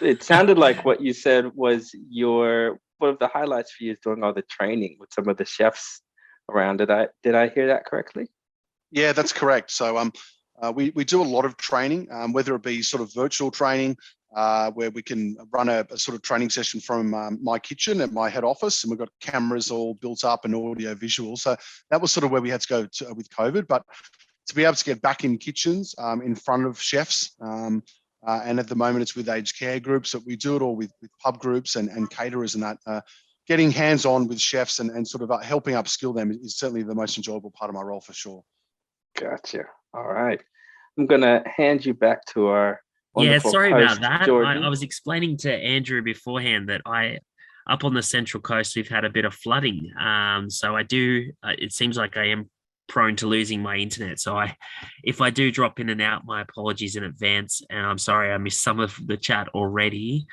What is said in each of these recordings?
It sounded like what you said was your one of the highlights for you is doing all the training with some of the chefs around. Did I hear that correctly? Yeah, that's correct. So we do a lot of training, whether it be sort of virtual training, where we can run a sort of training session from my kitchen at my head office, and we've got cameras all built up and audio visual. So that was sort of where we had to go to, with COVID. But to be able to get back in kitchens in front of chefs, and at the moment it's with aged care groups, that we do it all with pub groups and caterers and that. Getting hands on with chefs and sort of helping upskill them is certainly the most enjoyable part of my role for sure. Gotcha. All right. I'm gonna hand you back to our Yeah, wonderful sorry about host, that. I Jordan. was explaining to Andrew beforehand that up on the Central Coast, we've had a bit of flooding. So I do, it seems like I am prone to losing my internet. So if I do drop in and out, my apologies in advance. And I'm sorry I missed some of the chat already.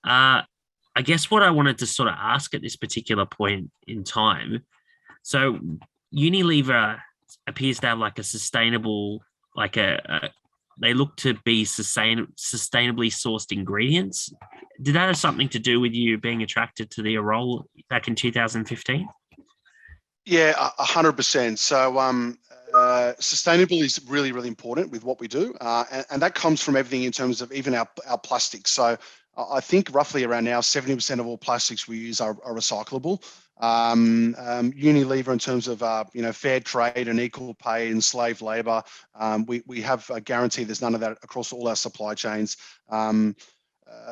I guess what I wanted to sort of ask at this particular point in time. So Unilever appears to have like a sustainable, like they look to be sustainably sourced ingredients. Did that have something to do with you being attracted to the role back in 2015? Yeah, 100%. So sustainable is really, really important with what we do. And that comes from everything in terms of even our plastics. So I think roughly around now, 70% of all plastics we use are recyclable. Unilever, in terms of fair trade and equal pay and slave labour, we have a guarantee there's none of that across all our supply chains.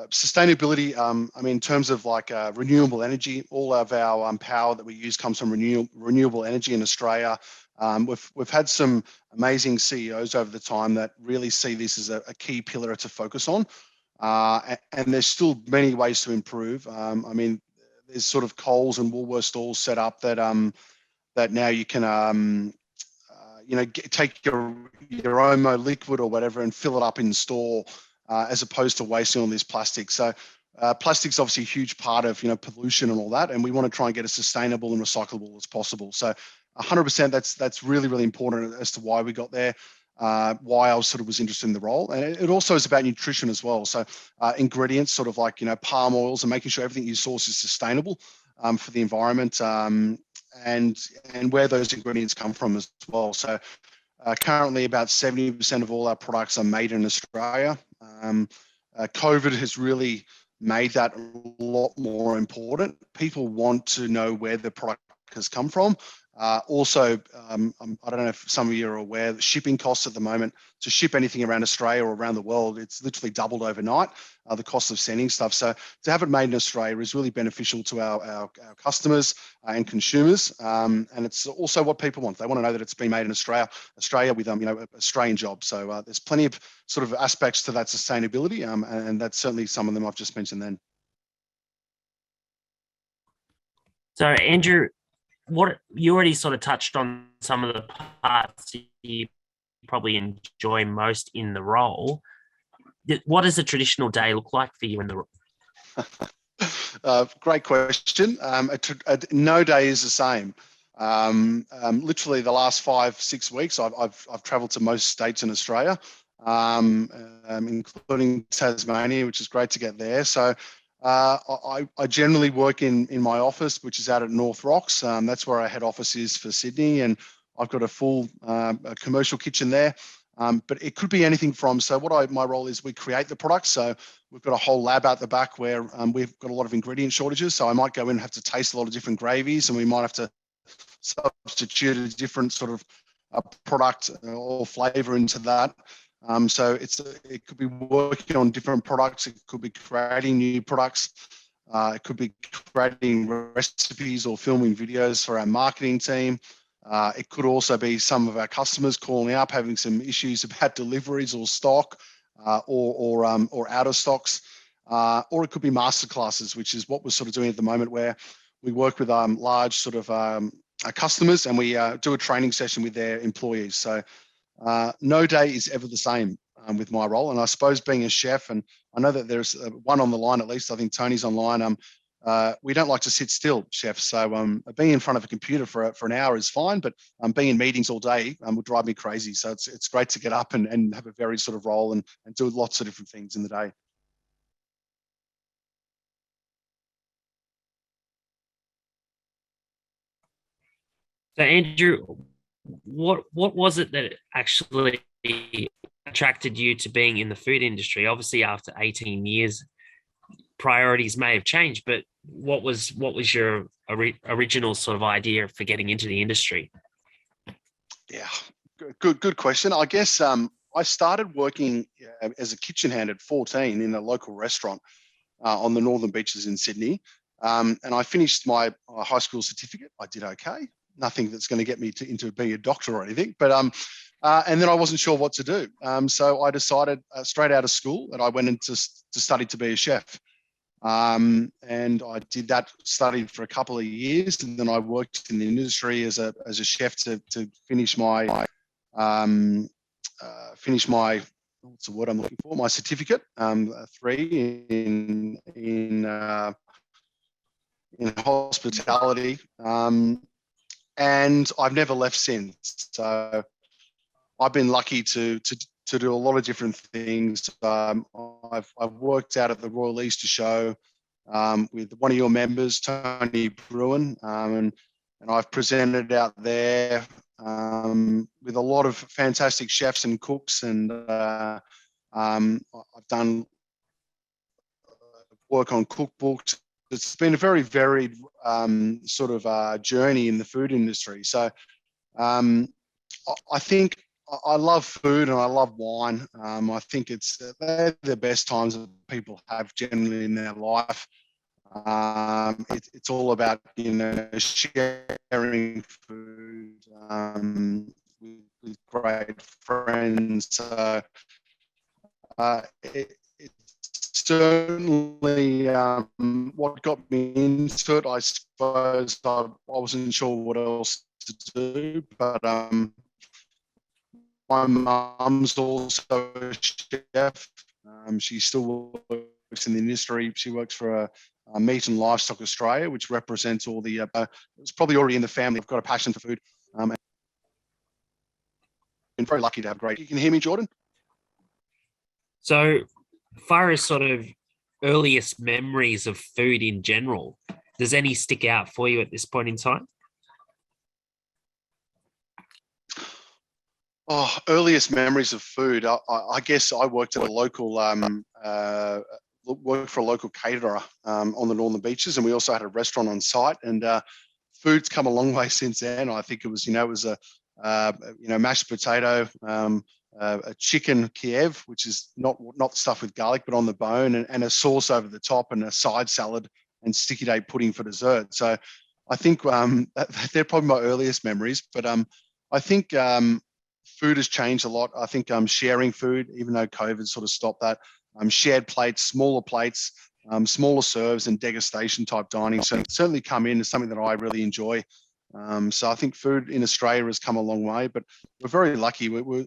Sustainability, I mean, in terms of like renewable energy, all of our power that we use comes from renewable energy in Australia. We've had some amazing CEOs over the time that really see this as a key pillar to focus on. And there's still many ways to improve. I mean, there's sort of Coles and Woolworths stalls set up that that now you can take your Omo liquid or whatever and fill it up in store, as opposed to wasting all this plastic. So plastic's obviously a huge part of pollution and all that, and we want to try and get as sustainable and recyclable as possible. So 100%, that's really, really important as to why we got there. Why I was interested in the role, and it also is about nutrition as well. So ingredients, sort of like palm oils, and making sure everything you source is sustainable for the environment, and where those ingredients come from as well. So currently, about 70% of all our products are made in Australia. COVID has really made that a lot more important. People want to know where the product has come from. Also, I don't know if some of you are aware that shipping costs at the moment, to ship anything around Australia or around the world, it's literally doubled overnight, the cost of sending stuff. So to have it made in Australia is really beneficial to our customers and consumers. And it's also what people want. They want to know that it's been made in Australia with Australian jobs. So there's plenty of sort of aspects to that sustainability, and that's certainly some of them I've just mentioned then. So Andrew, what you already sort of touched on some of the parts you probably enjoy most in the role. What does a traditional day look like for you in the role? Great question. No day is the same. Literally the last 5-6 weeks, I've travelled to most states in Australia, including Tasmania, which is great to get there. So I generally work in my office, which is out at North Rocks. That's where our head office is for Sydney, and I've got a full commercial kitchen there. But it could be anything from, so my role is we create the products. So we've got a whole lab out the back where we've got a lot of ingredient shortages. So I might go in and have to taste a lot of different gravies, and we might have to substitute a different sort of product or flavor into that. So it could be working on different products. It could be creating new products. It could be creating recipes or filming videos for our marketing team. It could also be some of our customers calling up, having some issues about deliveries or stock, or out of stocks. Or it could be masterclasses, which is what we're sort of doing at the moment, where we work with large sort of customers, and we do a training session with their employees. So no day is ever the same with my role. And I suppose being a chef, and I know that there's one on the line at least, I think Tony's online, we don't like to sit still, chefs. So being in front of a computer for an hour is fine, but being in meetings all day would drive me crazy. So it's great to get up and have a varied sort of role and do lots of different things in the day. So Andrew, what was it that actually attracted you to being in the food industry? Obviously, after 18 years, priorities may have changed, but what was your original sort of idea for getting into the industry? Yeah, good question. I guess I started working as a kitchen hand at 14 in a local restaurant on the northern beaches in Sydney. And I finished my high school certificate. I did okay. Nothing that's going to get me into being a doctor or anything. But and then I wasn't sure what to do. So I decided straight out of school that I went into to study to be a chef. And I did that, studied for a couple of years, and then I worked in the industry as a chef to finish my what's the word I'm looking for? My certificate, 3 in hospitality, and I've never left since. So I've been lucky to do a lot of different things. I've worked out at the Royal Easter Show with one of your members, Tony Bruin, and I've presented out there with a lot of fantastic chefs and cooks, and I've done work on cookbooks. It's been a very varied sort of journey in the food industry. So I think I love food and I love wine. I think they're the best times that people have generally in their life. It's all about sharing food with great friends. So it's certainly what got me into it. I suppose I wasn't sure what else to do, but my mum's also a chef. She still works in the industry. She works for a Meat and Livestock Australia, which represents all the. It's probably already in the family. I've got a passion for food. And been very lucky to have great. You can hear me, Jordan? So, far as sort of earliest memories of food in general, does any stick out for you at this point in time? Oh, earliest memories of food. I guess I worked at a local, worked for a local caterer on the northern beaches, and we also had a restaurant on site. And food's come a long way since then. I think it was a mashed potato, a chicken Kiev, which is not stuffed with garlic, but on the bone, and a sauce over the top, and a side salad, and sticky date pudding for dessert. So I think they're probably my earliest memories. But I think food has changed a lot. I think sharing food, even though COVID sort of stopped that, shared plates, smaller plates, smaller serves, and degustation type dining certainly come in as something that I really enjoy. So I think food in Australia has come a long way, but we're very lucky. We're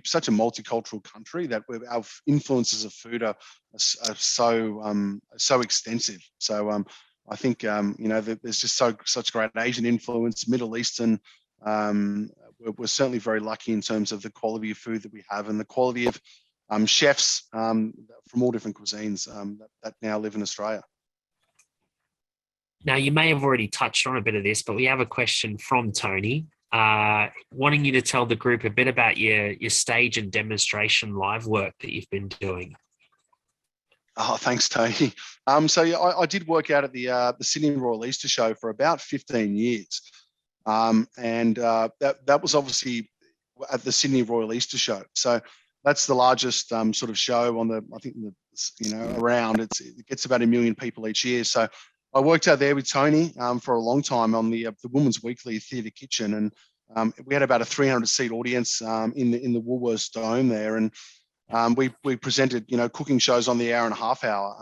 such a multicultural country that our influences of food are so extensive. So I think there's just such great Asian influence, Middle Eastern. We're certainly very lucky in terms of the quality of food that we have and the quality of chefs from all different cuisines that now live in Australia. Now, you may have already touched on a bit of this, but we have a question from Tony, wanting you to tell the group a bit about your stage and demonstration live work that you've been doing. Oh, thanks, Tony. So yeah, I did work out at the Sydney Royal Easter Show for about 15 years. And that was obviously at the Sydney Royal Easter Show. So that's the largest sort of show on around. It gets about 1 million people each year. So I worked out there with Tony for a long time on the Women's Weekly Theatre Kitchen, and we had about a 300-seat audience in the Woolworths Dome there, and we presented cooking shows on the hour and a half hour,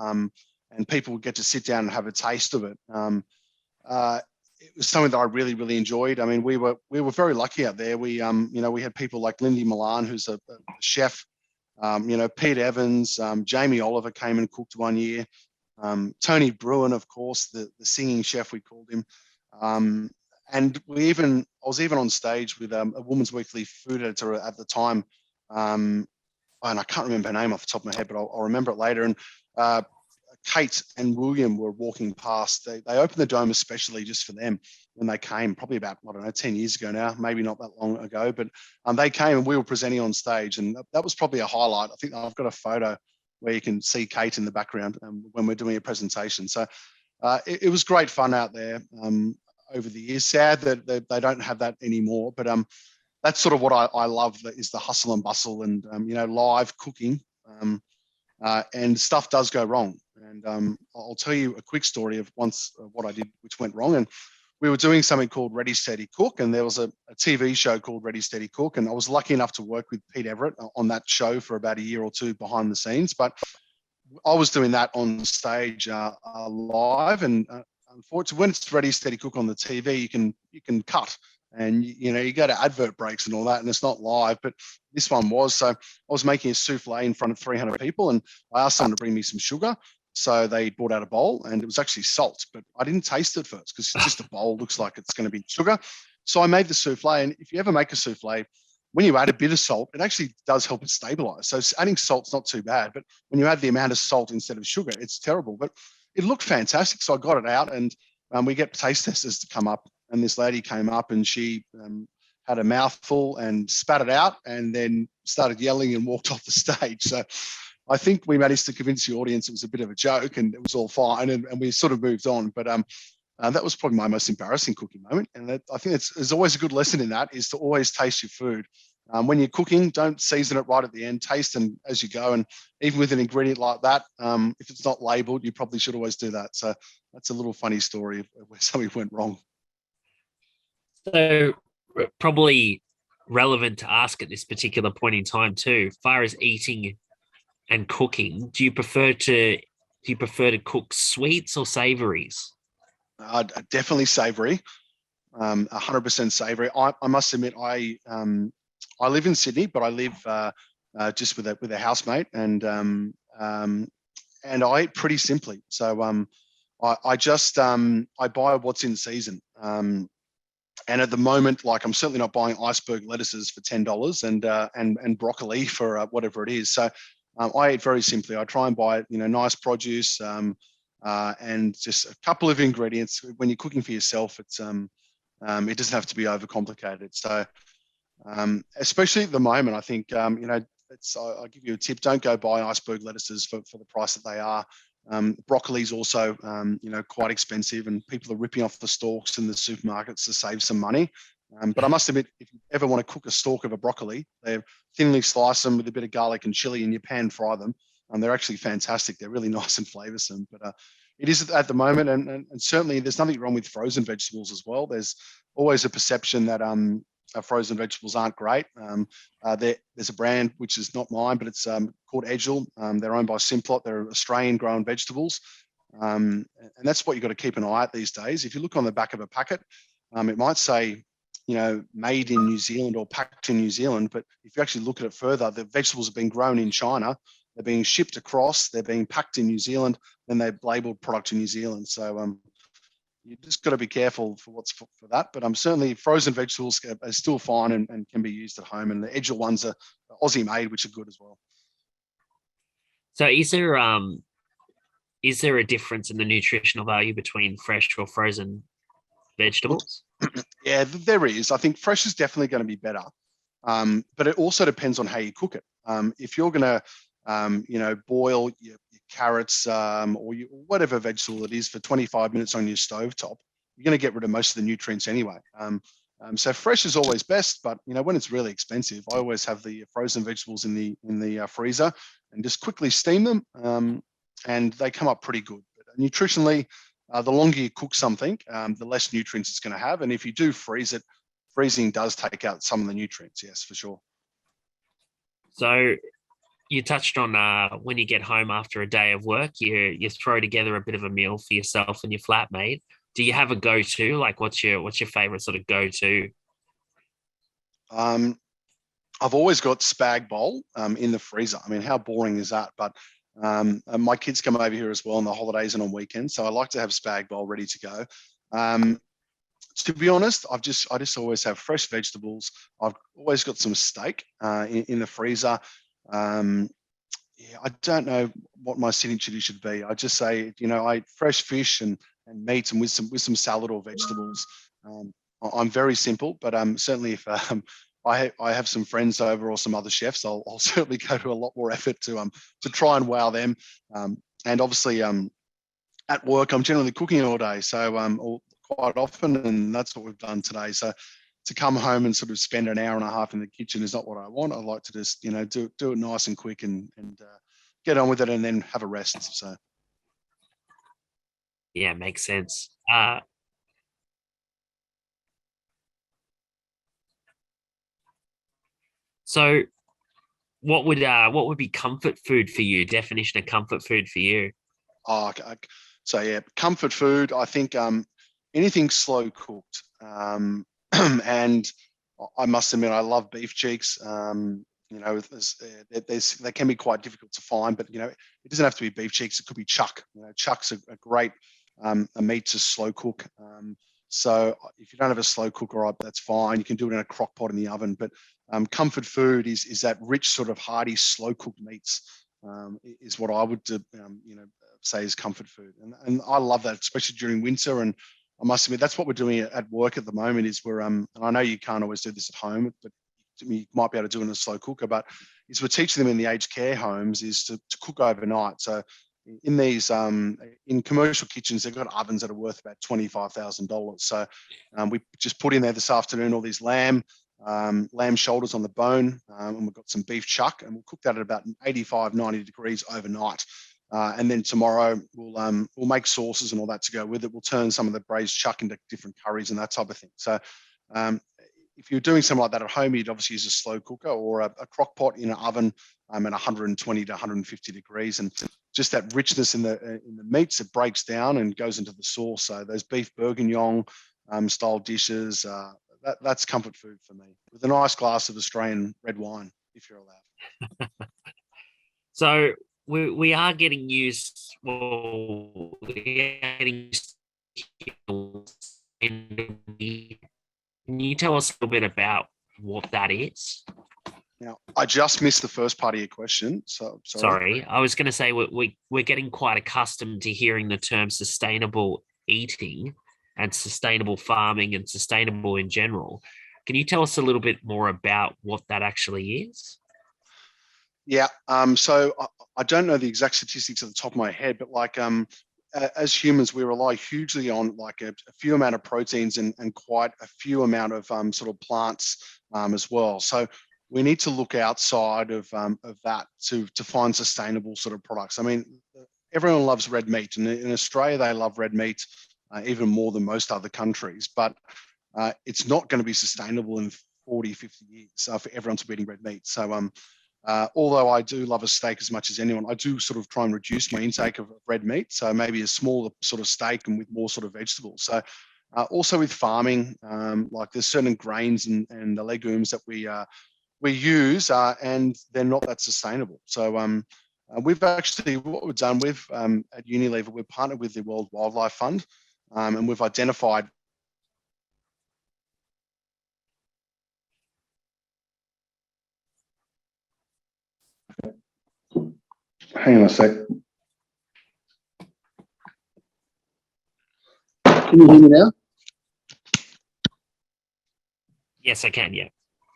and people would get to sit down and have a taste of it. It was something that I really, really enjoyed. I mean, we were very lucky out there. We had people like Lindy Milan, who's a chef. Pete Evans, Jamie Oliver came and cooked one year. Tony Bruin, of course, the singing chef, we called him. And I was even on stage with a Women's Weekly food editor at the time. And I can't remember her name off the top of my head, but I'll remember it later. And Kate and William were walking past. They opened the dome especially just for them when they came, probably about, I don't know, 10 years ago now, maybe not that long ago, but they came and we were presenting on stage, and that was probably a highlight. I think I've got a photo where you can see Kate in the background when we're doing a presentation. So it was great fun out there over the years. Sad that they don't have that anymore, but that's sort of what I love, is the hustle and bustle and, live cooking. And stuff does go wrong. And I'll tell you a quick story of once what I did, which went wrong. And we were doing something called Ready, Steady, Cook. And there was a TV show called Ready, Steady, Cook. And I was lucky enough to work with Pete Everett on that show for about a year or two behind the scenes. But I was doing that on stage live. And unfortunately, when it's Ready, Steady, Cook on the TV, you can cut. And you go to advert breaks and all that, and it's not live, but this one was. So I was making a souffle in front of 300 people, and I asked someone to bring me some sugar. So they brought out a bowl, and it was actually salt, but I didn't taste it first because just a bowl looks like it's going to be sugar. So I made the souffle, and if you ever make a souffle, when you add a bit of salt, it actually does help it stabilize. So adding salt's not too bad, but when you add the amount of salt instead of sugar, it's terrible. But it looked fantastic, so I got it out, and we get taste testers to come up. And this lady came up and she had a mouthful and spat it out and then started yelling and walked off the stage. So I think we managed to convince the audience it was a bit of a joke and it was all fine, and we sort of moved on. But that was probably my most embarrassing cooking moment. And I think there's always a good lesson in that, is to always taste your food. When you're cooking, don't season it right at the end. Taste and as you go. And even with an ingredient like that, if it's not labeled, you probably should always do that. So that's a little funny story of where something went wrong. So probably relevant to ask at this particular point in time too, as far as eating and cooking, do you prefer to cook sweets or savories? Definitely savory, 100% savory. I must admit, I live in Sydney, but I live just with a housemate, and I eat pretty simply. So I just I buy what's in season. And at the moment, like, I'm certainly not buying iceberg lettuces for $10 and broccoli for whatever it is. So I eat very simply. I try and buy nice produce and just a couple of ingredients. When you're cooking for yourself, it doesn't have to be overcomplicated. So especially at the moment, I think I'll give you a tip: don't go buy iceberg lettuces for the price that they are. Broccoli is also, quite expensive, and people are ripping off the stalks in the supermarkets to save some money. But I must admit, if you ever want to cook a stalk of a broccoli, they thinly slice them with a bit of garlic and chili, and you pan fry them. They're actually fantastic. They're really nice and flavoursome. But it is at the moment, and certainly there's nothing wrong with frozen vegetables as well. There's always a perception that frozen vegetables aren't great. There's a brand which is not mine, but it's called Edgel. They're owned by Simplot. They're Australian grown vegetables. And that's what you've got to keep an eye at these days. If you look on the back of a packet, it might say, made in New Zealand or packed in New Zealand. But if you actually look at it further, the vegetables have been grown in China. They're being shipped across. They're being packed in New Zealand. Then they've labelled product in New Zealand. So you just got to be careful for what's for that. But certainly frozen vegetables are still fine and can be used at home. And the Edgel ones are Aussie made, which are good as well. So is there a difference in the nutritional value between fresh or frozen vegetables? Yeah, there is. I think fresh is definitely going to be better. But it also depends on how you cook it. If you're going to, boil your carrots or whatever vegetable it is for 25 minutes on your stovetop, you're going to get rid of most of the nutrients anyway. So fresh is always best, but when it's really expensive, I always have the frozen vegetables in the freezer and just quickly steam them, and they come up pretty good. But nutritionally, the longer you cook something, the less nutrients it's going to have. And if you do freeze it, freezing does take out some of the nutrients. Yes, for sure. So you touched on when you get home after a day of work, you throw together a bit of a meal for yourself and your flatmate. Do you have a go-to? Like, what's your favorite sort of go-to? I've always got spag bowl in the freezer. I mean, how boring is that? But my kids come over here as well on the holidays and on weekends, so I like to have spag bowl ready to go. To be honest, I just always have fresh vegetables. I've always got some steak in the freezer. Yeah, I don't know what my signature dish should be. I just say, I eat fresh fish and meat and with some salad or vegetables. Um, I'm very simple, but certainly if I have some friends over or some other chefs, I'll certainly go to a lot more effort to try and wow them. And obviously at work, I'm generally cooking all day, so quite often, and that's what we've done today. So to come home and sort of spend an hour and a half in the kitchen is not what I want. I like to just do it nice and quick and get on with it and then have a rest. So Yeah, makes sense. So what would be comfort food for you? Definition of comfort food for you? oh, so yeah, comfort food. I think anything slow cooked, and I must admit I love beef cheeks. They can be quite difficult to find, but it doesn't have to be beef cheeks. It could be chuck. Chuck's a great a meat to slow cook. So if you don't have a slow cooker, that's fine. You can do it in a crock pot in the oven. But comfort food is that rich sort of hearty slow cooked meats. Is what I would say is comfort food, and I love that, especially during winter. And I must admit that's what we're doing at work at the moment. Is we're and I know you can't always do this at home, but you might be able to do it in a slow cooker. But is we're teaching them in the aged care homes is to cook overnight. So in these in commercial kitchens, they've got ovens that are worth about $25,000. So we just put in there this afternoon all these lamb shoulders on the bone, and we've got some beef chuck, and we'll cook that at about 85, 90 degrees overnight. And then tomorrow we'll make sauces and all that to go with it. We'll turn some of the braised chuck into different curries and that type of thing. So if you're doing something like that at home, you'd obviously use a slow cooker or a crock pot in an oven at 120 to 150 degrees, and just that richness in the meats, it breaks down and goes into the sauce. So those beef bourguignon style dishes, that's comfort food for me, with a nice glass of Australian red wine, if you're allowed. So we are getting used. Well, we are getting used to, can you tell us a little bit about what that is? Now, I just missed the first part of your question, so sorry. Sorry, I was going to say we're getting quite accustomed to hearing the term sustainable eating and sustainable farming and sustainable in general. Can you tell us a little bit more about what that actually is? Yeah. So I don't know the exact statistics at the top of my head, but as humans, we rely hugely on like a few amount of proteins and quite a few amount of sort of plants as well. So we need to look outside of that to find sustainable sort of products. I mean, everyone loves red meat, and in Australia they love red meat even more than most other countries. But it's not going to be sustainable in 40, 50 years for everyone to be eating red meat. So although I do love a steak as much as anyone, I do sort of try and reduce my intake of red meat. So maybe a smaller sort of steak and with more sort of vegetables. So also with farming, like there's certain grains and the legumes that we use and they're not that sustainable. So we've actually, what we've done at Unilever, we've partnered with the World Wildlife Fund, and we've identified. Hang on a sec. Can you hear me now? Yes, I can. Yeah.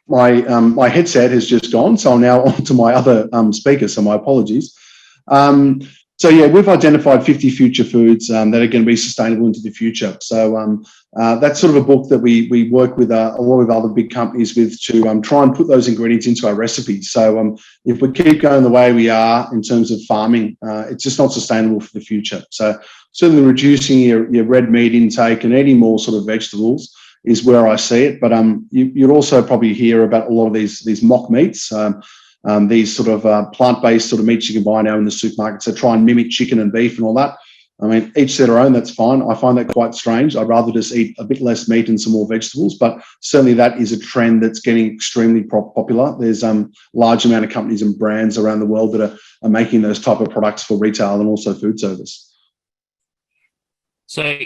My headset has just gone, so I'm now on to my other speaker. So my apologies. So yeah, we've identified 50 future foods that are going to be sustainable into the future. So that's sort of a book that we work with a lot of other big companies with to try and put those ingredients into our recipes. So if we keep going the way we are in terms of farming, it's just not sustainable for the future. So certainly reducing your red meat intake and eating more sort of vegetables is where I see it. But you'd also probably hear about a lot of these mock meats. These sort of plant-based sort of meats you can buy now in the supermarkets that try and mimic chicken and beef and all that. I mean, each to their own, that's fine. I find that quite strange. I'd rather just eat a bit less meat and some more vegetables, but certainly that is a trend that's getting extremely popular. There's large amount of companies and brands around the world that are making those type of products for retail and also food service. So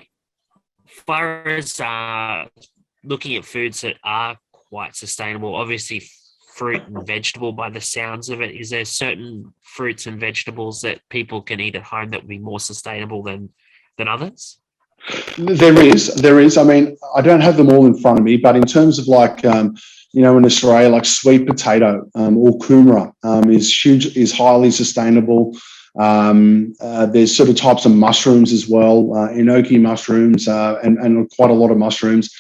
far as looking at foods that are quite sustainable, obviously fruit and vegetable by the sounds of it. Is there certain fruits and vegetables that people can eat at home that would be more sustainable than others? There is. I mean, I don't have them all in front of me, but in terms of like, in Australia, like sweet potato or kumara is highly sustainable. There's sort of types of mushrooms as well, enoki mushrooms and quite a lot of mushrooms.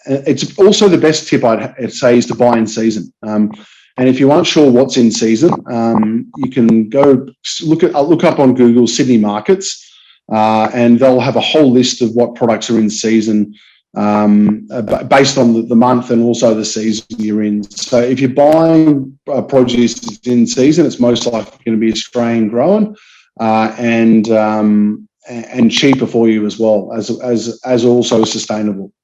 It's also the best tip I'd say is to buy in season. And if you aren't sure what's in season, you can go look up on Google Sydney markets. And they'll have a whole list of what products are in season based on the month and also the season you're in. So if you're buying produce in season, it's most likely going to be Australian grown and cheaper for you as well as also sustainable.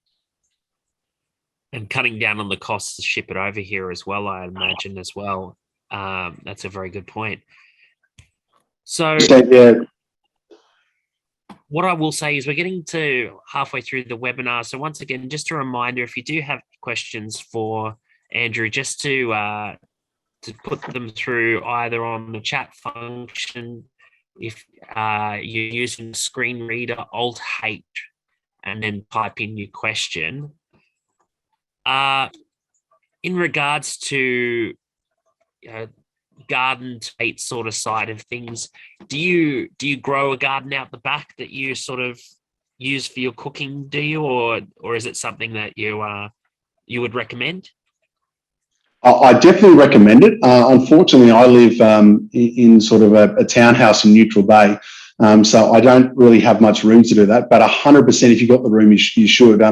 And cutting down on the costs to ship it over here as well, I imagine as well. That's a very good point. So yeah. What I will say is we're getting to halfway through the webinar. So once again, just a reminder, if you do have questions for Andrew, just to put them through either on the chat function, if you're using screen reader, Alt-H, and then type in your question. In regards to garden trait sort of side of things, do you grow a garden out the back that you sort of use for your cooking, do you, or is it something that you would recommend? I definitely recommend it. Unfortunately, I live in sort of a townhouse in Neutral Bay, so I don't really have much room to do that. But 100%, if you've got the room, you should.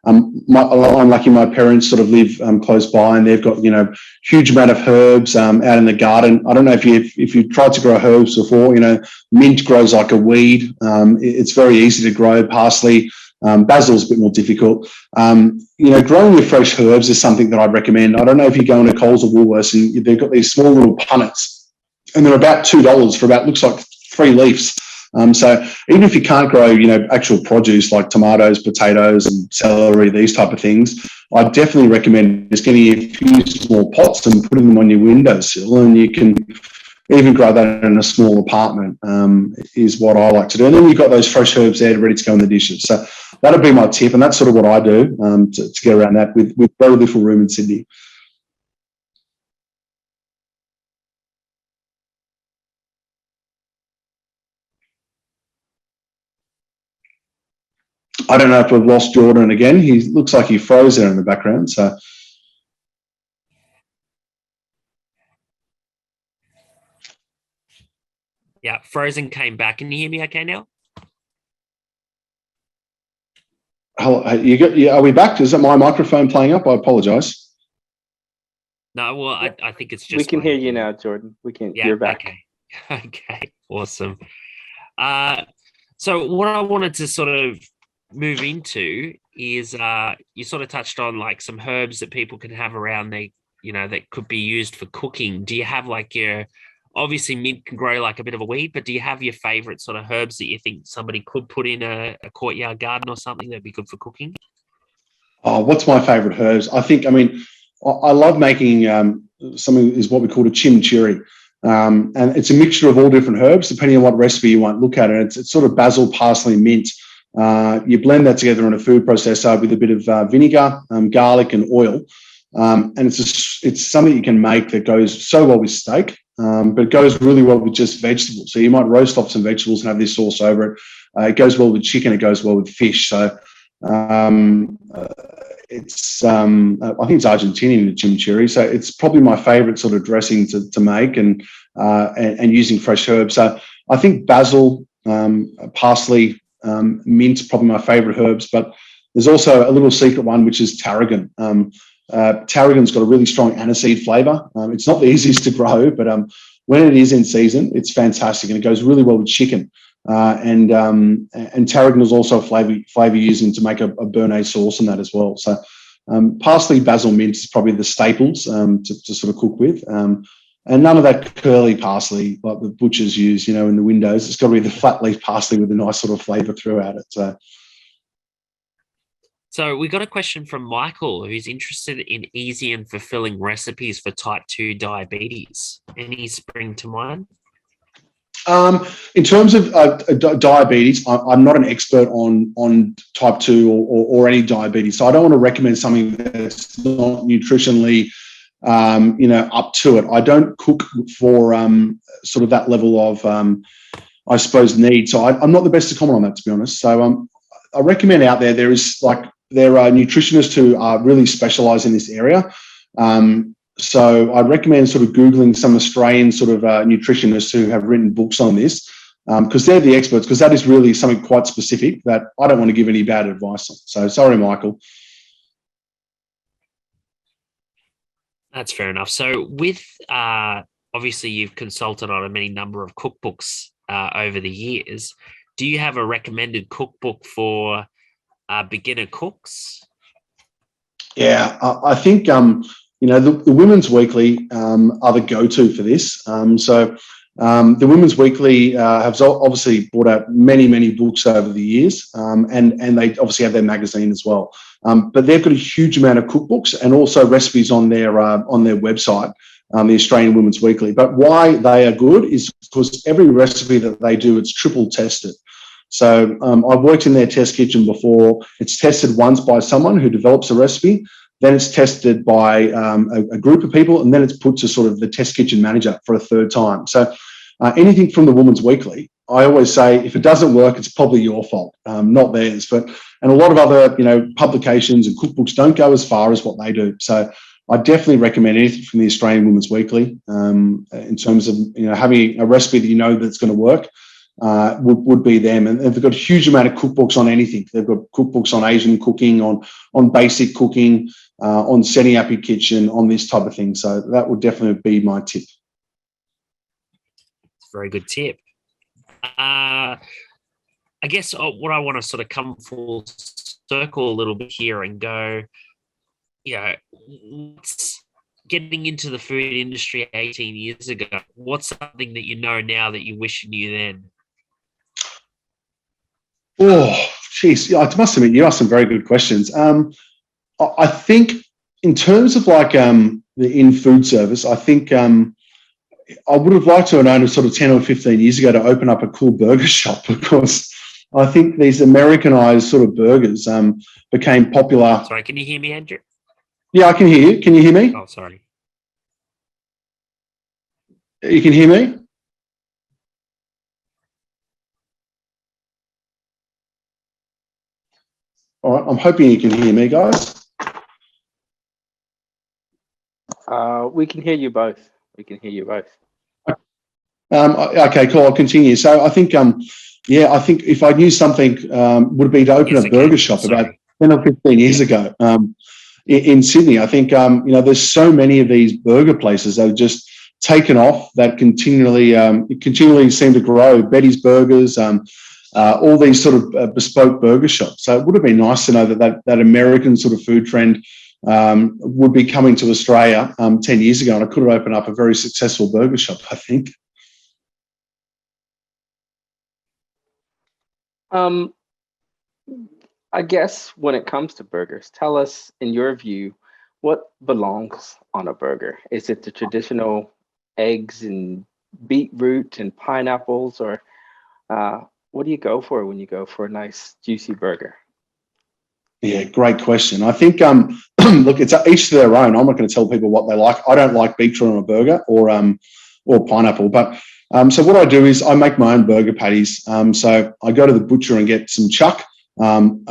I'm lucky my parents sort of live close by, and they've got huge amount of herbs out in the garden. I don't know if you've tried to grow herbs before. Mint grows like a weed. It's very easy to grow. Parsley, basil's a bit more difficult. Growing your fresh herbs is something that I'd recommend. I don't know if you go into Coles or Woolworths and they've got these small little punnets, and they're about $2 for looks like 3 leaves. So even if you can't grow, actual produce like tomatoes, potatoes, and celery, these type of things, I definitely recommend just getting a few small pots and putting them on your windowsill, and you can even grow that in a small apartment. Is what I like to do, and then you've got those fresh herbs there ready to go in the dishes. So that'll be my tip, and that's sort of what I do to get around that with very little room in Sydney. I don't know if we've lost Jordan again. He looks like he froze there in the background. So, yeah, frozen came back. Can you hear me okay now? Are we back? Is it my microphone playing up? I apologise. No, well, I think it's just. We can hear you now, Jordan. We can. Yeah, you're back. Okay, awesome. So what I wanted to sort of move into is you sort of touched on like some herbs that people can have around they that could be used for cooking. Do you have like obviously mint can grow like a bit of a weed, but do you have your favorite sort of herbs that you think somebody could put in a courtyard garden or something that'd be good for cooking? Oh, what's my favorite herbs? I love making something is what we call a chimichurri. And it's a mixture of all different herbs depending on what recipe you want. Look at it. It's sort of basil, parsley, mint. You blend that together in a food processor with a bit of vinegar, garlic, and oil, and it's something you can make that goes so well with steak, but it goes really well with just vegetables. So you might roast off some vegetables and have this sauce over it. It goes well with chicken. It goes well with fish. So it's I think it's Argentinian, the chimichurri. So it's probably my favourite sort of dressing to make and using fresh herbs. So I think basil, parsley. Mint's probably my favourite herbs, but there's also a little secret one, which is tarragon. Tarragon's got a really strong aniseed flavour. It's not the easiest to grow, but when it is in season, it's fantastic, and it goes really well with chicken. And tarragon is also a flavour using to make a béarnaise sauce and that as well. So parsley, basil, mint is probably the staples to sort of cook with. And none of that curly parsley like the butchers use, in the windows. It's got to be the flat leaf parsley with a nice sort of flavour throughout it. So. So we got a question from Michael, who's interested in easy and fulfilling recipes for type 2 diabetes. Any spring to mind? In terms of diabetes, I'm not an expert on type 2 or any diabetes, so I don't want to recommend something that's not nutritionally up to it. I don't cook for sort of that level of, I suppose, need. So I'm not the best to comment on that, to be honest. So I recommend out there, there are nutritionists who are really specialise in this area. So I recommend sort of Googling some Australian sort of nutritionists who have written books on this, because they're the experts, because that is really something quite specific that I don't want to give any bad advice on. So sorry, Michael. That's fair enough. So with, obviously you've consulted on a many number of cookbooks over the years. Do you have a recommended cookbook for beginner cooks? Yeah, I think, the Women's Weekly are the go-to for this. So the Women's Weekly have obviously brought out many, many books over the years, and they obviously have their magazine as well. But they've got a huge amount of cookbooks and also recipes on their website, the Australian Women's Weekly. But why they are good is because every recipe that they do, it's triple tested. So I've worked in their test kitchen before. It's tested once by someone who develops a recipe, then it's tested by a group of people, and then it's put to sort of the test kitchen manager for a third time. So anything from the Women's Weekly, I always say, if it doesn't work, it's probably your fault, not theirs. And a lot of other, publications and cookbooks don't go as far as what they do. So I definitely recommend anything from the Australian Women's Weekly in terms of, having a recipe that that's going to work. Would be them, and they've got a huge amount of cookbooks on anything. They've got cookbooks on Asian cooking, on basic cooking, on setting up your kitchen, on this type of thing. So that would definitely be my tip. Very good tip. I guess what I want to sort of come full circle a little bit here and go, getting into the food industry 18 years ago, what's something that you know now that you wish you knew then? Oh, geez. I must admit, you asked some very good questions. I think in terms of the in food service, I think I would have liked to have known sort of 10 or 15 years ago to open up a cool burger shop, because I think these Americanized sort of burgers became popular. Sorry, can you hear me, Andrew? Yeah, I can hear you. Can you hear me? Oh, sorry. You can hear me? All right, I'm hoping you can hear me, guys. We can hear you both. We can hear you both. Okay, cool. I'll continue. So I think, I think if I knew something would be to open a burger shop about 10 or 15 years ago in Sydney. I think, there's so many of these burger places that have just taken off, that continually seem to grow. Betty's Burgers, all these sort of bespoke burger shops. So it would have been nice to know that American sort of food trend would be coming to Australia 10 years ago, and I could have opened up a very successful burger shop, I think. I guess when it comes to burgers, tell us, in your view, what belongs on a burger? Is it the traditional eggs and beetroot and pineapples, or what do you go for when you go for a nice juicy burger? Yeah, great question. I think, look, it's each to their own. I'm not going to tell people what they like. I don't like beetroot on a burger or pineapple. But so what I do is I make my own burger patties. So I go to the butcher and get some chuck. And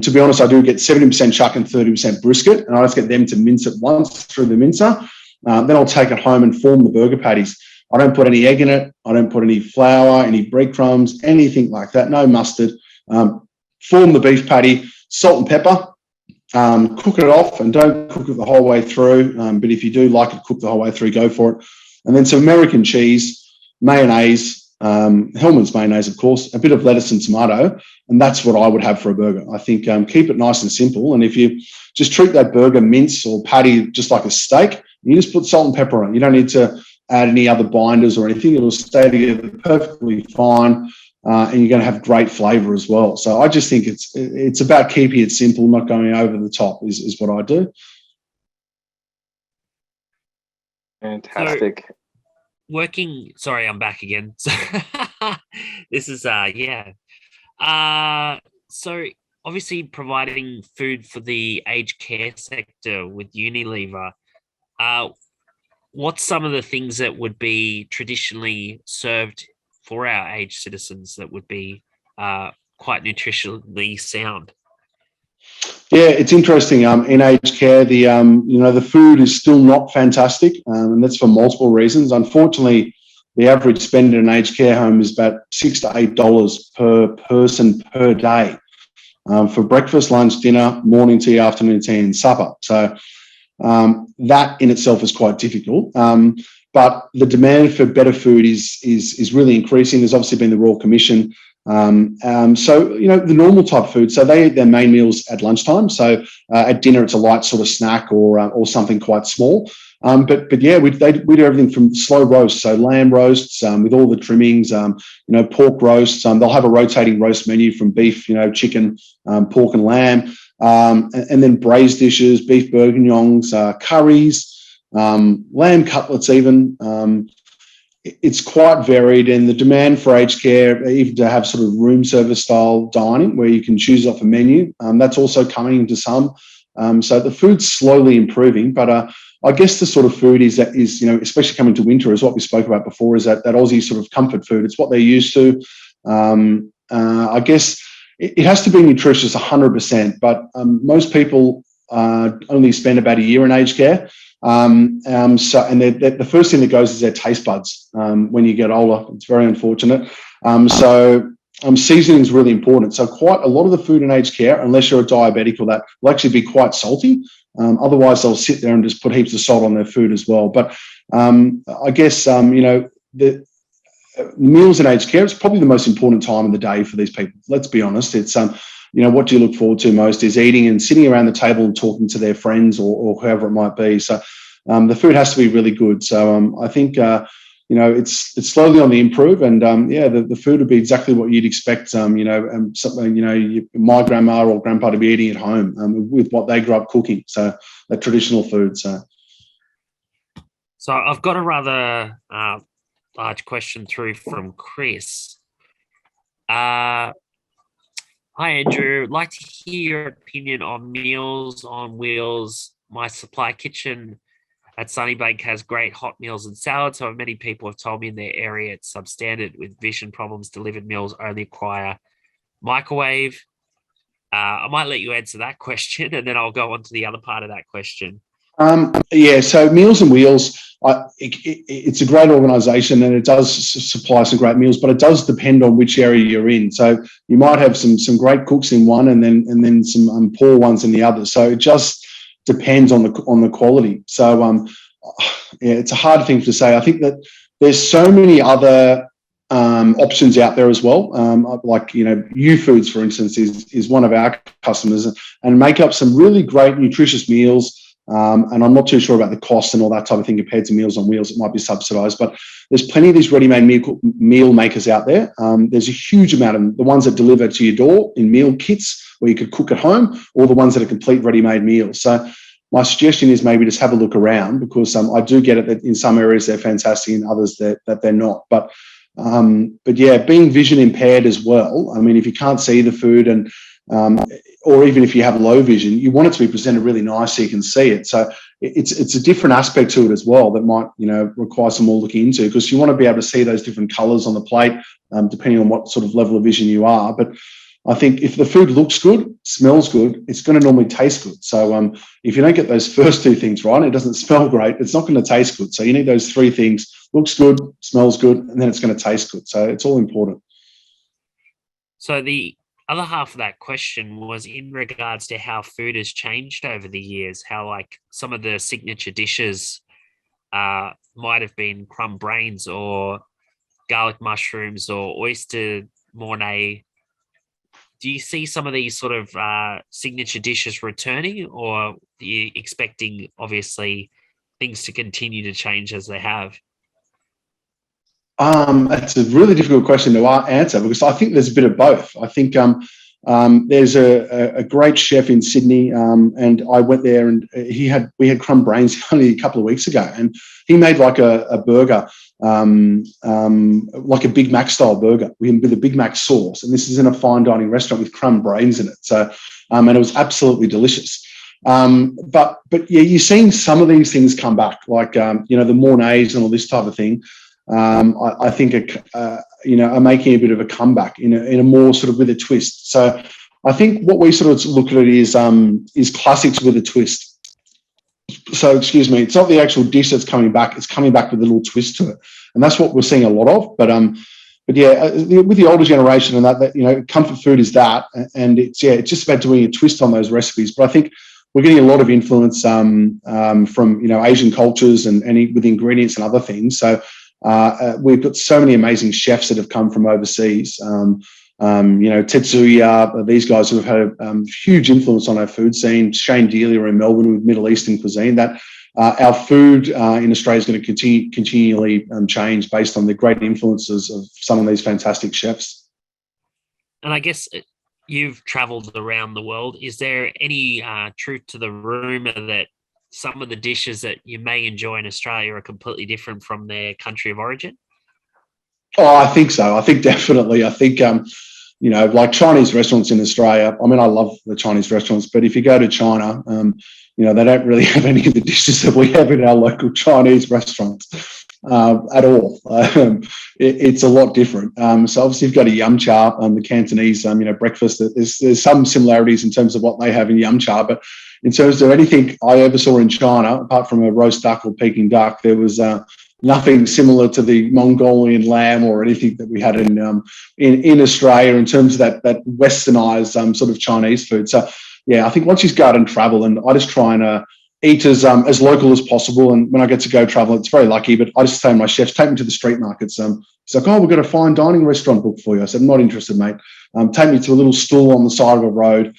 to be honest, I do get 70% chuck and 30% brisket. And I just get them to mince it once through the mincer. Then I'll take it home and form the burger patties. I don't put any egg in it. I don't put any flour, any breadcrumbs, anything like that. No mustard. Form the beef patty, salt and pepper, cook it off, and don't cook it the whole way through. But if you do like it cooked the whole way through, go for it. And then some American cheese, mayonnaise, Hellmann's mayonnaise, of course, a bit of lettuce and tomato. And that's what I would have for a burger. I think keep it nice and simple. And if you just treat that burger mince or patty just like a steak, you just put salt and pepper on it. You don't need to add any other binders or anything. It'll stay together perfectly fine. and you're going to have great flavour as well. So I just think it's about keeping it simple, not going over the top is what I do. Fantastic. Sorry, I'm back again. So this is so obviously providing food for the aged care sector with Unilever. What's some of the things that would be traditionally served for our aged citizens that would be quite nutritionally sound? Yeah, it's interesting. In aged care, the food is still not fantastic, and that's for multiple reasons. Unfortunately, the average spend in an aged care home is about $6 to $8 per person per day, for breakfast, lunch, dinner, morning tea, afternoon tea, and supper. So that in itself is quite difficult. But the demand for better food is really increasing. There's obviously been the Royal Commission. So, the normal type of food. So they eat their main meals at lunchtime. So at dinner, it's a light sort of snack or something quite small. But yeah, we do everything from slow roasts, so lamb roasts with all the trimmings, pork roasts. They'll have a rotating roast menu from beef, chicken, pork and lamb, and then braised dishes, beef bourguignons, curries, lamb cutlets even. It's quite varied, and the demand for aged care, even to have sort of room service style dining where you can choose off a menu, that's also coming into some. So the food's slowly improving, but I guess the sort of food is especially coming to winter, is what we spoke about before, is that Aussie sort of comfort food. It's what they're used to. I guess it has to be nutritious 100%, but most people only spend about a year in aged care. And the first thing that goes is their taste buds when you get older. It's very unfortunate. Seasoning is really important. So quite a lot of the food in aged care, unless you're a diabetic, or that, will actually be quite salty. Otherwise, they'll sit there and just put heaps of salt on their food as well. But I guess the meals in aged care, it's probably the most important time of the day for these people. Let's be honest. It's what do you look forward to most is eating and sitting around the table and talking to their friends or whoever it might be. So the food has to be really good. So I think it's slowly on the improve, and the food would be exactly what you'd expect. Something my grandma or grandpa to be eating at home with what they grew up cooking. So the traditional food. So I've got a rather large question through from Chris. Hi, Andrew. I'd like to hear your opinion on Meals on Wheels. My supply kitchen at Sunnybank has great hot meals and salads. However, many people have told me in their area it's substandard with vision problems. Delivered meals only require microwave. I might let you answer that question, and then I'll go on to the other part of that question. So Meals on Wheels, it's a great organisation, and it does supply some great meals, but it does depend on which area you're in. So you might have some great cooks in one, and then some poor ones in the other. So it just depends on the quality. So it's a hard thing to say. I think that there's so many other options out there as well. Like U Foods, for instance, is one of our customers, and make up some really great nutritious meals. And I'm not too sure about the cost and all that type of thing compared to Meals on Wheels. It might be subsidised, but there's plenty of these ready-made meal makers out there. There's a huge amount of them, the ones that deliver to your door in meal kits where you could cook at home, or the ones that are complete ready-made meals. So my suggestion is maybe just have a look around, because I do get it that in some areas they're fantastic, in others that they're not. But yeah, being vision impaired as well, I mean, if you can't see the food and or even if you have low vision, you want it to be presented really nice so you can see it. So it's a different aspect to it as well that might require some more looking into, because you want to be able to see those different colours on the plate depending on what sort of level of vision you are. But I think if the food looks good, smells good, it's going to normally taste good. So if you don't get those first two things right, it doesn't smell great, it's not going to taste good. So you need those three things: looks good, smells good, and then it's going to taste good. So it's all important. So the other half of that question was in regards to how food has changed over the years, how like some of the signature dishes might have been crumb brains or garlic mushrooms or oyster mornay. Do you see some of these sort of signature dishes returning, or are you expecting, obviously, things to continue to change as they have? It's a really difficult question to answer because I think there's a bit of both. I think there's a great chef in Sydney, and I went there, and we had crumb brains only a couple of weeks ago, and he made like a burger, like a Big Mac style burger with a Big Mac sauce, and this is in a fine dining restaurant with crumb brains in it. So, and it was absolutely delicious. But yeah, you're seeing some of these things come back, like the Mornays and all this type of thing. I think are making a bit of a comeback in a more sort of with a twist. So I think what we sort of look at it is classics with a twist. So excuse me, it's not the actual dish that's coming back; it's coming back with a little twist to it, and that's what we're seeing a lot of. But yeah, with the older generation and that comfort food is that, and it's just about doing a twist on those recipes. But I think we're getting a lot of influence from Asian cultures and with ingredients and other things. So. We've got so many amazing chefs that have come from overseas. Tetsuya, these guys who have had a huge influence on our food scene. Shane Delia in Melbourne with Middle Eastern cuisine. That our food in Australia is going to continually change based on the great influences of some of these fantastic chefs. And I guess you've travelled around the world. Is there any truth to the rumour that some of the dishes that you may enjoy in Australia are completely different from their country of origin? Oh, I think so. I think definitely. I think, like Chinese restaurants in Australia, I mean, I love the Chinese restaurants, but if you go to China, they don't really have any of the dishes that we have in our local Chinese restaurants at all. It's a lot different. So obviously you've got a yum cha, the Cantonese, breakfast. There's some similarities in terms of what they have in yum cha, but in terms of anything I ever saw in China, apart from a roast duck or Peking duck, there was nothing similar to the Mongolian lamb or anything that we had in Australia in terms of that westernized sort of Chinese food. So yeah, I think once you go out and travel, and I just try and eat as local as possible. And when I get to go travel, it's very lucky, but I just say to my chefs, take me to the street markets. He's like, oh, we've got a fine dining restaurant booked for you. I said, I'm not interested, mate. Take me to a little stall on the side of a road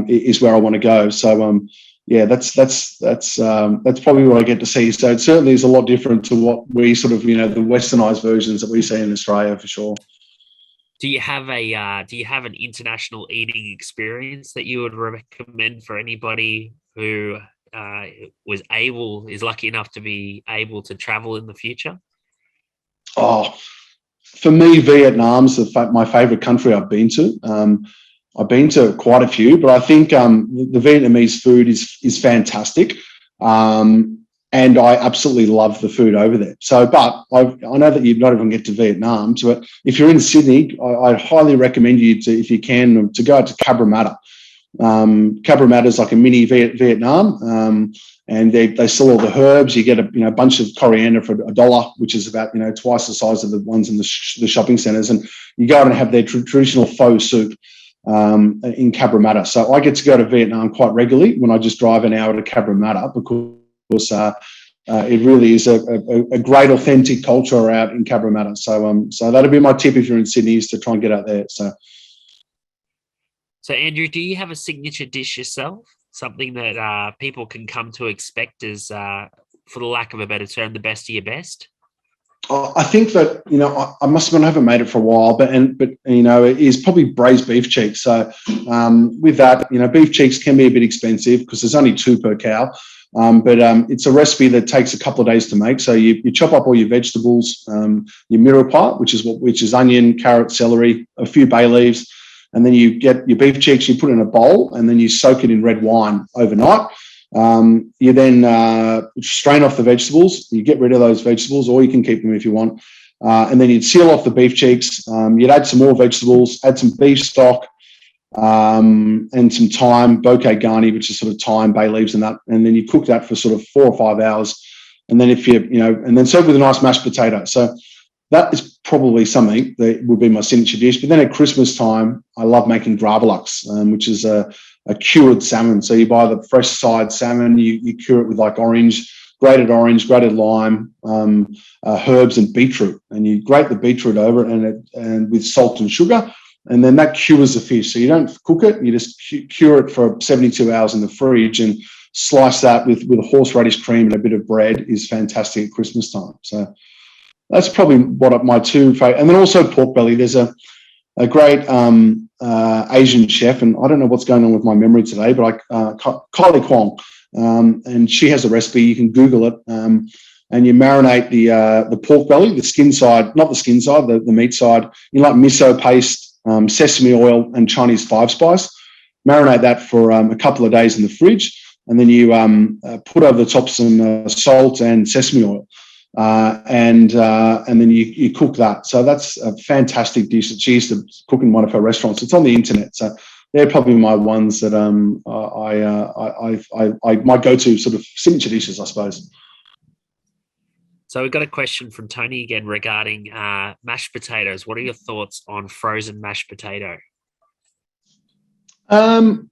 is where I want to go. So yeah, that's probably what I get to see. So it certainly is a lot different to what we sort of the westernized versions that we see in Australia for sure. Do you have an international eating experience that you would recommend for anybody who is lucky enough to be able to travel in the future? Oh, for me, Vietnam's my favorite country I've been to. I've been to quite a few, but I think the Vietnamese food is fantastic. And I absolutely love the food over there. So, but I know that you'd not even get to Vietnam. So if you're in Sydney, I'd highly recommend you to, if you can, to go out to Cabramatta. Cabramatta is like a mini Vietnam, and they sell all the herbs. You get a bunch of coriander for $1, which is about twice the size of the ones in the shopping centres. And you go out and have their traditional pho soup in Cabramatta. So I get to go to Vietnam quite regularly when I just drive an hour to Cabramatta because it really is a great authentic culture out in Cabramatta. So that'd be my tip if you're in Sydney, is to try and get out there. So Andrew, do you have a signature dish yourself? Something that people can come to expect as, for the lack of a better term, the best of your best? I think that I must admit I haven't made it for a while, but it is probably braised beef cheeks. So with that, beef cheeks can be a bit expensive because there's only 2 per cow. But it's a recipe that takes a couple of days to make. So you chop up all your vegetables, your mirepoix, which is onion, carrot, celery, a few bay leaves, and then you get your beef cheeks. You put it in a bowl, and then you soak it in red wine overnight. You then strain off the vegetables. You get rid of those vegetables, or you can keep them if you want. And then you'd seal off the beef cheeks. You'd add some more vegetables, add some beef stock, and some thyme, bouquet garni, which is sort of thyme, bay leaves, and that. And then you cook that for sort of 4 or 5 hours. And then and then serve with a nice mashed potato. So that is probably something that would be my signature dish. But then at Christmas time, I love making gravlax, which is a cured salmon. So you buy the fresh side salmon, you cure it with like grated lime, herbs and beetroot, and you grate the beetroot over it and with salt and sugar, and then that cures the fish. So you don't cook it, you just cure it for 72 hours in the fridge, and slice that with a horseradish cream and a bit of bread is fantastic at Christmas time. So that's probably my two favorite. And then also pork belly. There's a great Asian chef, and I don't know what's going on with my memory today, but Kylie Kwong, and she has a recipe. You can Google it, and you marinate the pork belly, the skin side, not the skin side, the meat side. You like miso paste, sesame oil, and Chinese 5-spice. Marinate that for a couple of days in the fridge, and then you put over the top some salt and sesame oil. And then you cook that. So that's a fantastic dish that she used to cook in one of her restaurants. It's on the internet. So they're probably my ones that I my go-to sort of signature dishes, I suppose. So we've got a question from Tony again regarding mashed potatoes. What are your thoughts on frozen mashed potato? To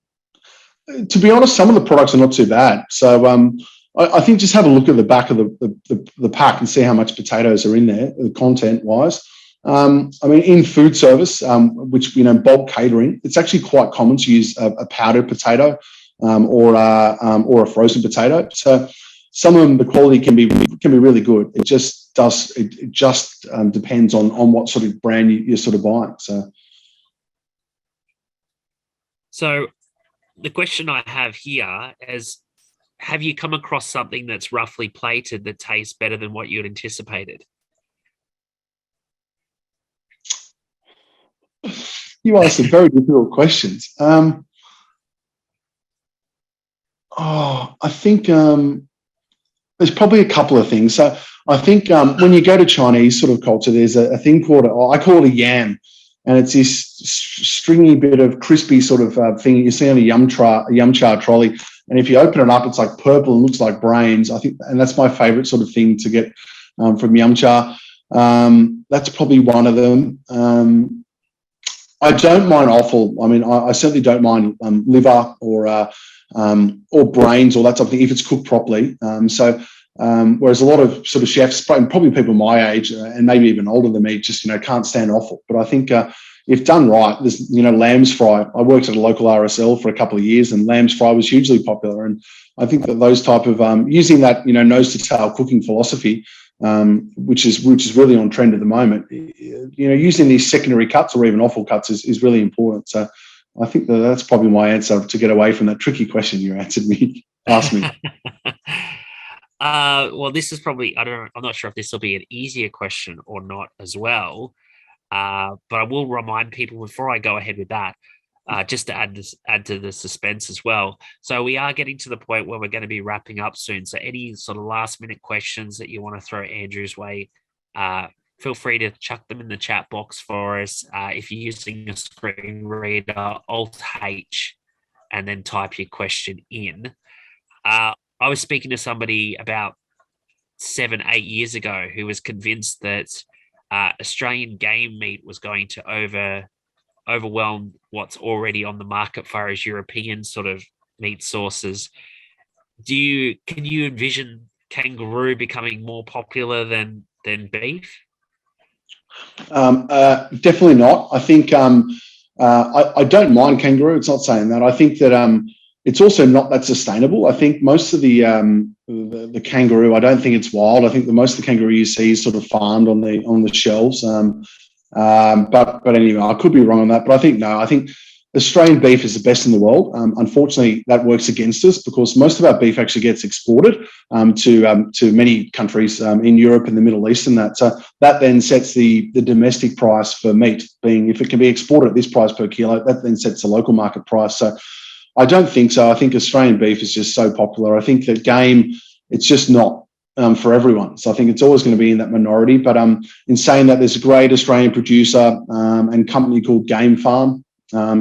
be honest, some of the products are not too bad. So I think just have a look at the back of the pack and see how much potatoes are in there, content-wise. I mean, in food service, which, bulk catering, it's actually quite common to use a powdered potato or a frozen potato. So some of them, the quality can be really good. It just depends on what sort of brand you're sort of buying. So the question I have here is, have you come across something that's roughly plated that tastes better than what you had anticipated? You ask some very difficult questions. I think there's probably a couple of things. So I think when you go to Chinese sort of culture, there's a thing called, I call it a yam, and it's this stringy bit of crispy sort of thing you see on a yum cha trolley. And if you open it up, it's like purple and looks like brains. I think, and that's my favorite sort of thing to get from yum cha. That's probably one of them. I don't mind offal. I mean, I certainly don't mind liver or brains or that type of thing if it's cooked properly. Whereas a lot of sort of chefs, probably people my age and maybe even older than me, just can't stand offal. But I think if done right, there's lamb's fry. I worked at a local RSL for a couple of years, and lamb's fry was hugely popular. And I think that those type of using that nose to tail cooking philosophy, which is really on trend at the moment, using these secondary cuts or even offal cuts is really important. So I think that's probably my answer to get away from that tricky question you asked me. Well, this is probably, I'm not sure if this will be an easier question or not as well. But I will remind people before I go ahead with that, just to add to the suspense as well. So we are getting to the point where we're going to be wrapping up soon. So any sort of last minute questions that you want to throw Andrew's way, feel free to chuck them in the chat box for us. If you're using a screen reader, Alt-H, and then type your question in. I was speaking to somebody about 7-8 years ago who was convinced that Australian game meat was going to overwhelm what's already on the market far as European sort of meat sources. Can you envision kangaroo becoming more popular than beef? Definitely not. I think I don't mind kangaroo. It's not saying that. I think that it's also not that sustainable. I think most of the kangaroo, I don't think it's wild. I think most of the kangaroo you see is sort of farmed on the shelves. But anyway, I could be wrong on that. But I think no. I think Australian beef is the best in the world. Unfortunately, that works against us because most of our beef actually gets exported to many countries in Europe and the Middle East, and that. So that then sets the domestic price for meat. Being if it can be exported at this price per kilo, that then sets the local market price. So I don't think so. I think Australian beef is just so popular. I think that game, it's just not for everyone. So I think it's always going to be in that minority. But in saying that, there's a great Australian producer and company called Game Farm.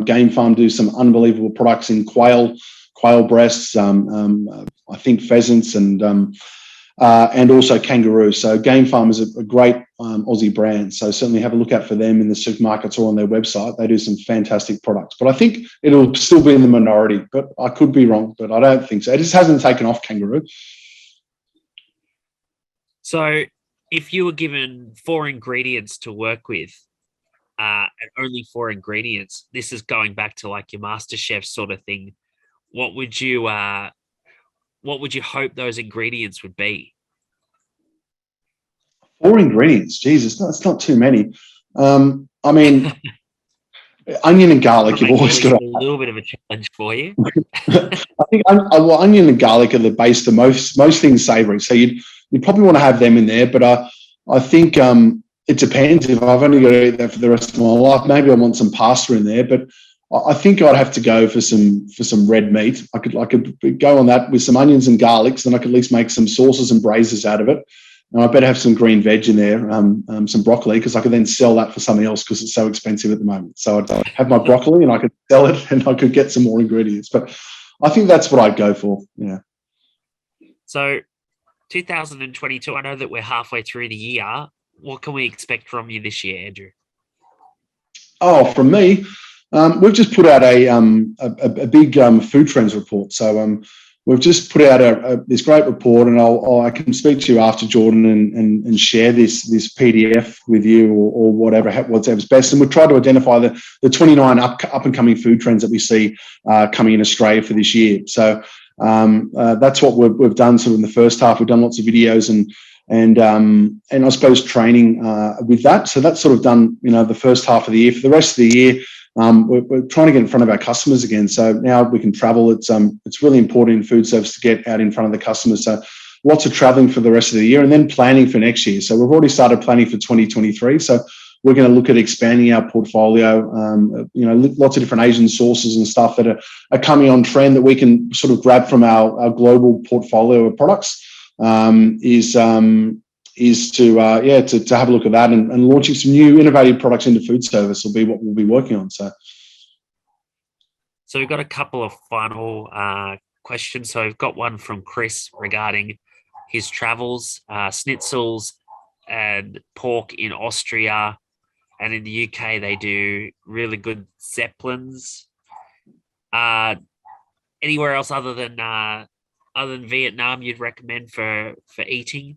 Game Farm do some unbelievable products in quail breasts, I think pheasants and also kangaroo. So Game Farm is a great Aussie brand. So certainly have a look out for them in the supermarkets or on their website. They do some fantastic products. But I think it'll still be in the minority. But I could be wrong, but I don't think so. It just hasn't taken off kangaroo. So if you were given 4 ingredients to work with, and only 4 ingredients, this is going back to like your MasterChef sort of thing, what would you hope those ingredients would be? 4 ingredients. Jesus, it's not too many. I mean, onion and garlic. You've always got a little bit of a challenge for you. I think onion and garlic are the base to most things savoury. So you probably want to have them in there. But I think it depends. If I've only got to eat that for the rest of my life, maybe I want some pasta in there. But I think I'd have to go for some red meat. I could go on that with some onions and garlics, then I could at least make some sauces and braises out of it. And I better have some green veg in there, some broccoli, because I could then sell that for something else because it's so expensive at the moment. So I'd have my broccoli and I could sell it and I could get some more ingredients. But I think that's what I'd go for. Yeah. So 2022, I know that we're halfway through the year. What can we expect from you this year, Andrew? Oh, from me, we've just put out a big food trends report. So we've just put out this great report, and I can speak to you after, Jordan, and share this PDF with you or whatever's best. And we've tried to identify the 29 up and coming food trends that we see coming in Australia for this year. So that's what we've done. So in the first half, we've done lots of videos and I suppose training with that. So that's sort of done, the first half of the year. For the rest of the year, we're trying to get in front of our customers again. So now we can travel. It's really important in food service to get out in front of the customers. So lots of traveling for the rest of the year, and then planning for next year. So we've already started planning for 2023. So we're going to look at expanding our portfolio. Lots of different Asian sources and stuff that are coming on trend that we can sort of grab from our global portfolio of products. Is to have a look at that and launching some new innovative products into food service will be what we'll be working on. So we've got a couple of final questions. So we've got one from Chris regarding his travels, schnitzels and pork in Austria, and in the UK they do really good zeppelins. Anywhere else other than Vietnam you'd recommend for eating?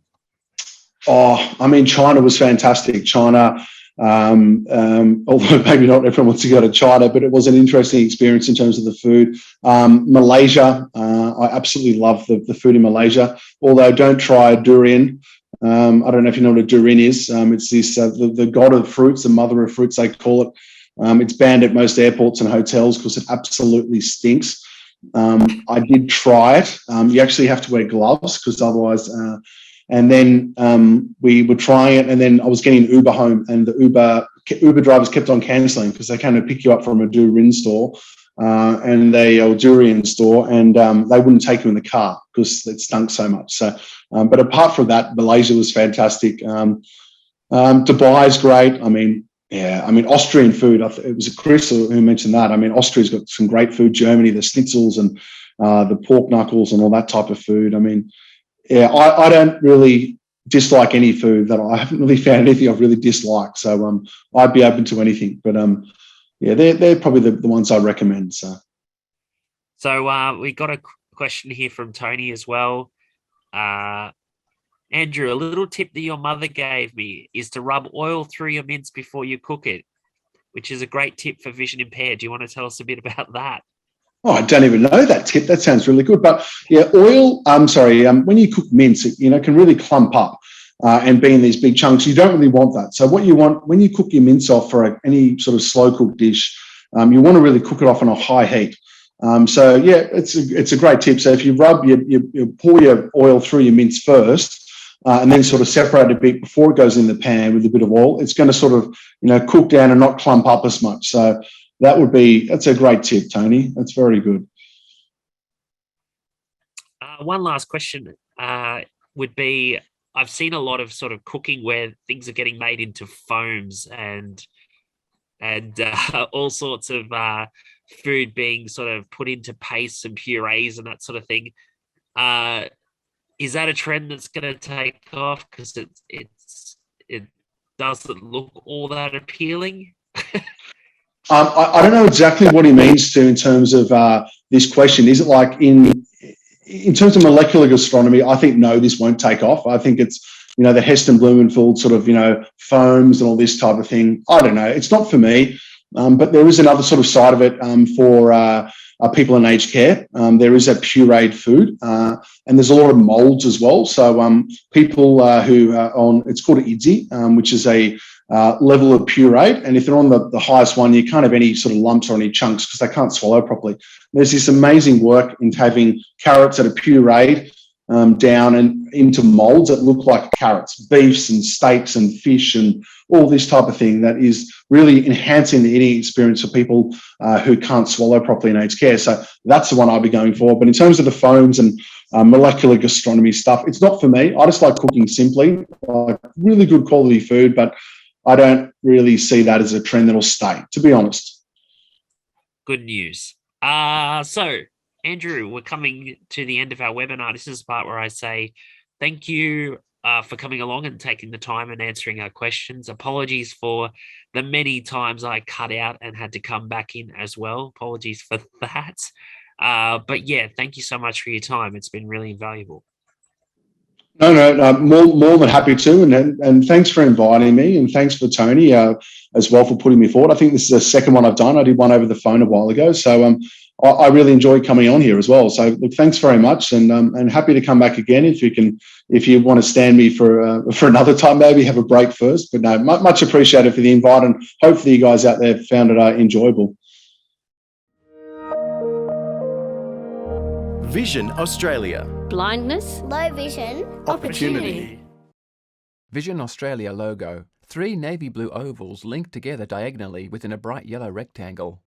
Oh, I mean, China was fantastic. China, although maybe not everyone wants to go to China, but it was an interesting experience in terms of the food. Malaysia, I absolutely love the food in Malaysia, although don't try durian. I don't know if you know what a durian is. It's this the god of fruits, the mother of fruits, they call it. It's banned at most airports and hotels because it absolutely stinks. I did try it. You actually have to wear gloves because otherwise... and then we were trying it, and then I was getting Uber home, and the Uber drivers kept on cancelling because they came to pick you up from a durian store durian store, and they wouldn't take you in the car because it stunk so much. So, but apart from that, Malaysia was fantastic. Dubai is great. Austrian food. It was Chris who mentioned that. I mean, Austria's got some great food. Germany, the schnitzels and the pork knuckles and all that type of food. I mean. Yeah, I don't really dislike any food. That I haven't really found anything I've really disliked. So I'd be open to anything. But they're probably the ones I recommend. So we got a question here from Tony as well. Andrew, a little tip that your mother gave me is to rub oil through your mince before you cook it, which is a great tip for vision impaired. Do you want to tell us a bit about that? Oh, I don't even know that tip. That sounds really good. But yeah, oil, when you cook mince, it can really clump up and be in these big chunks. You don't really want that. So what you want when you cook your mince off for any sort of slow cooked dish, you want to really cook it off on a high heat. It's a great tip. So if you you pour your oil through your mince first and then sort of separate a bit before it goes in the pan with a bit of oil, it's going to sort of, cook down and not clump up as much. So that's a great tip, Tony. That's very good. One last question would be, I've seen a lot of sort of cooking where things are getting made into foams and all sorts of food being sort of put into pastes and purees and that sort of thing. Is that a trend that's going to take off because it doesn't look all that appealing? I don't know exactly what he means in terms of this question. Is it like in terms of molecular gastronomy? I think no, this won't take off. I think it's the Heston Blumenfeld sort of foams and all this type of thing. I don't know. It's not for me, but there is another sort of side of it for people in aged care. There is a pureed food, and there's a lot of molds as well. So people who are on, it's called IDSI, which is a level of pureed, and if they're on the highest one, you can't have any sort of lumps or any chunks because they can't swallow properly. There's this amazing work in having carrots that are pureed down and into molds that look like carrots, beefs and steaks and fish and all this type of thing that is really enhancing the eating experience for people who can't swallow properly in aged care. So that's the one I'll be going for. But in terms of the foams and molecular gastronomy stuff, it's not for me. I just like cooking simply, like really good quality food, but I don't really see that as a trend that'll stay, to be honest. Good news. So, Andrew, we're coming to the end of our webinar. This is the part where I say thank you for coming along and taking the time and answering our questions. Apologies for the many times I cut out and had to come back in as well. Apologies for that. But yeah, thank you so much for your time. It's been really invaluable. No, more than happy to, and thanks for inviting me, and thanks for Tony as well for putting me forward. I think this is the second one I've done. I did one over the phone a while ago, so I really enjoyed coming on here as well. So look, thanks very much, and happy to come back again if you want to stand me for another time. Maybe have a break first, but no, much appreciated for the invite, and hopefully you guys out there found it enjoyable. Vision Australia. Blindness, low vision, opportunity. Vision Australia logo. 3 navy blue ovals linked together diagonally within a bright yellow rectangle.